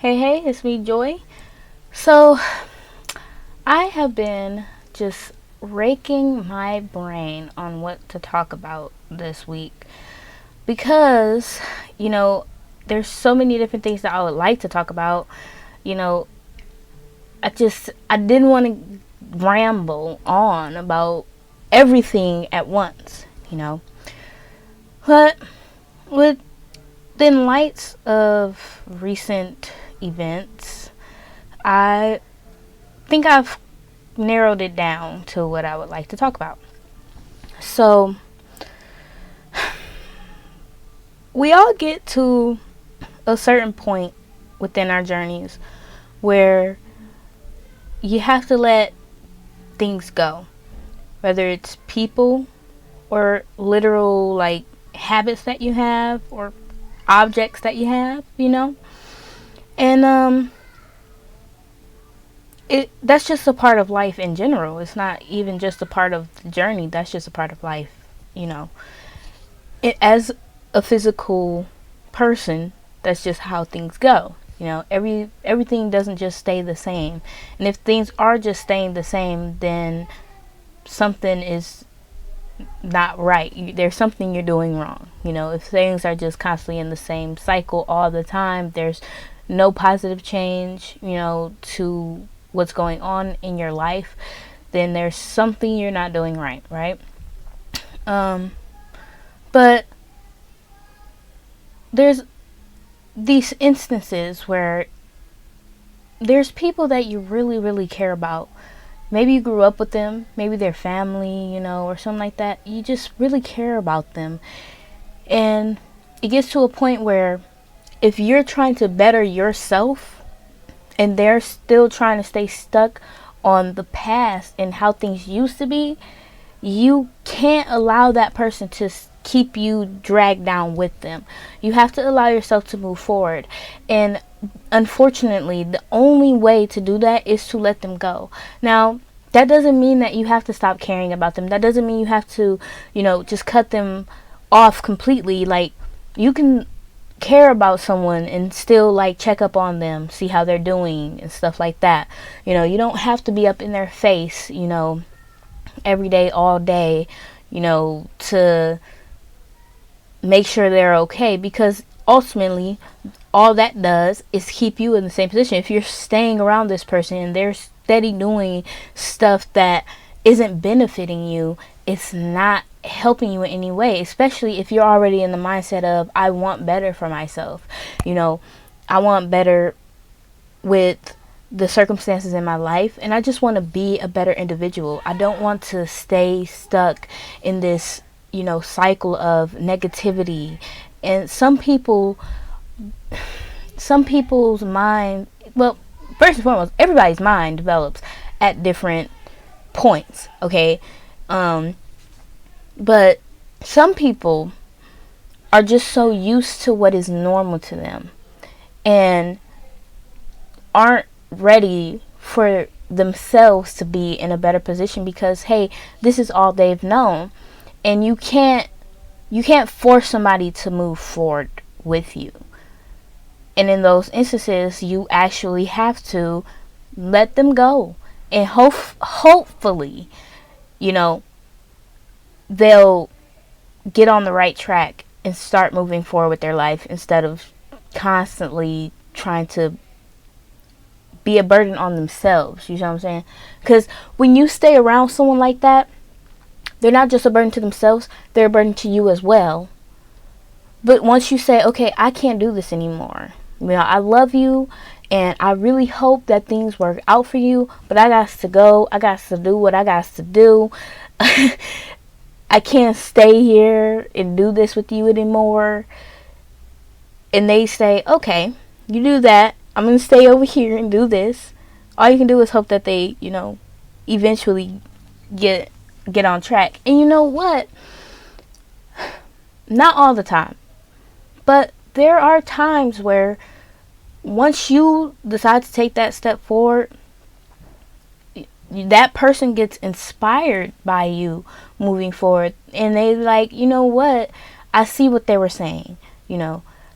Hey, it's me, Joy. So, I have been just raking my brain on what to talk about this week because, you know, there's so many different things that I would like to talk about. You know, I didn't want to ramble on about everything at once. But within lights of recent events, I think I've narrowed it down to what I would like to talk about. So, we all get to a certain point within our journeys where you have to let things go, whether it's people or literal like habits that you have or objects that you have. And that's just a part of life in general. It's not even just a part of the journey. That's just a part of life, you know. As a physical person, that's just how things go. Everything doesn't just stay the same. And if things are just staying the same, then something is not right. There's something you're doing wrong. If things are just constantly in the same cycle all the time, there's no positive change, to what's going on in your life, then there's something you're not doing right? But there's these instances where there's people that you really, really care about. Maybe you grew up with them, maybe they're family, or something like that. You just really care about them. And it gets to a point where if you're trying to better yourself and they're still trying to stay stuck on the past and how things used to be, you can't allow that person to keep you dragged down with them. You have to allow yourself to move forward. And unfortunately, the only way to do that is to let them go. Now, that doesn't mean that you have to stop caring about them. That doesn't mean you have to, just cut them off completely. Like, you can care about someone and still like check up on them, see how they're doing and stuff like that. You don't have to be up in their face, every day, all day, to make sure they're okay, because ultimately all that does is keep you in the same position. If you're staying around this person and they're steady doing stuff that isn't benefiting you, it's not helping you in any way, especially if you're already in the mindset of I want better for myself. I want better with the circumstances in my life, and I just want to be a better individual. I don't want to stay stuck in this, cycle of negativity. And some people's mind, well, first and foremost, everybody's mind develops at different points, okay? But some people are just so used to what is normal to them and aren't ready for themselves to be in a better position, because hey, this is all they've known. And you can't force somebody to move forward with you. And in those instances, you actually have to let them go. And hopefully, they'll get on the right track and start moving forward with their life instead of constantly trying to be a burden on themselves. You know what I'm saying? Because when you stay around someone like that, they're not just a burden to themselves, they're a burden to you as well. But once you say, okay, I can't do this anymore. I love you and I really hope that things work out for you, but I got to go. I got to do what I got to do. I can't stay here and do this with you anymore. And they say, okay, you do that. I'm going to stay over here and do this. All you can do is hope that they, eventually get on track. And you know what? Not all the time. But there are times where once you decide to take that step forward, that person gets inspired by you moving forward. And they like, you know what? I see what they were saying,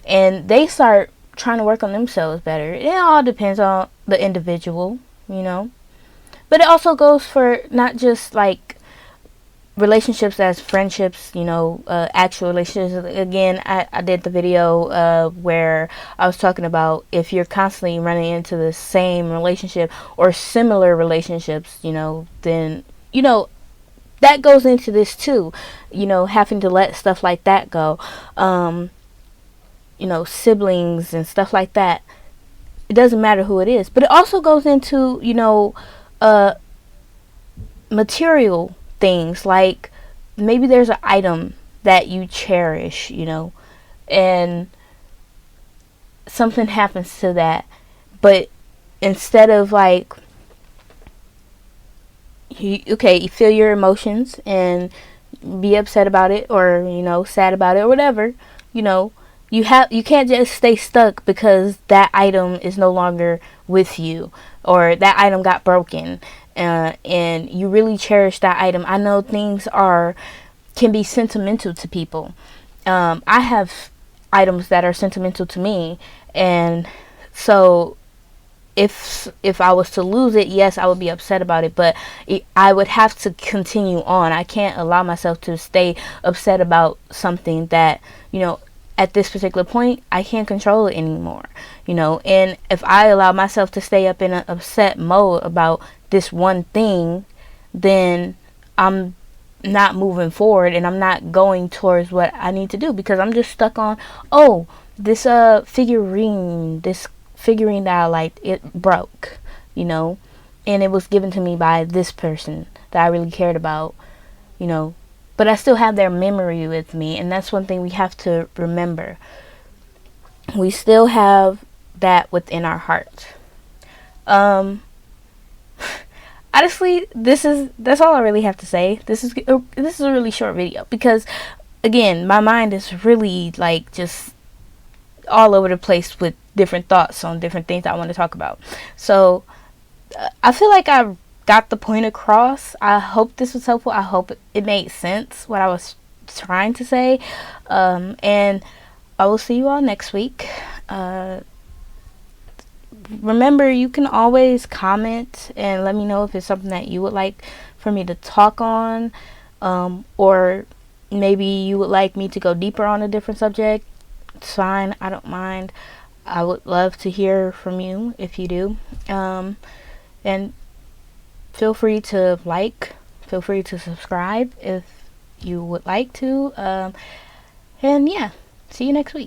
and they start trying to work on themselves better. It all depends on the individual, you know. But it also goes for not just like relationships as friendships, you know, actual relationships. Again, I did the video where I was talking about if you're constantly running into the same relationship or similar relationships, you know, then, you know, that goes into this too, you know, having to let stuff like that go. You know, siblings and stuff like that. It doesn't matter who it is, but it also goes into, you know, material things, like maybe there's an item that you cherish, you know, and something happens to that, but instead of like you feel your emotions and be upset about it, or you know, sad about it, or whatever, you know, you can't just stay stuck because that item is no longer with you, or that item got broken, and you really cherish that item. I know things can be sentimental to people. I have items that are sentimental to me, and so if I was to lose it, yes, I would be upset about it, but I would have to continue on. I can't allow myself to stay upset about something that, you know, at this particular point, I can't control it anymore, you know. And if I allow myself to stay up in an upset mode about this one thing, then I'm not moving forward, and I'm not going towards what I need to do, because I'm just stuck on, oh, this figurine that I liked, it broke, you know, and it was given to me by this person that I really cared about, you know, but I still have their memory with me, and that's one thing we have to remember. We still have that within our heart. Honestly, that's all I really have to say. This is a really short video because, again, my mind is really like just all over the place with different thoughts on different things I want to talk about. So I feel like I got the point across. I hope this was helpful. I hope it made sense what I was trying to say. And I will see you all next week. Remember, you can always comment and let me know if it's something that you would like for me to talk on, or maybe you would like me to go deeper on a different subject. It's fine. I don't mind. I would love to hear from you if you do. And feel free to feel free to subscribe if you would like to. And yeah, see you next week.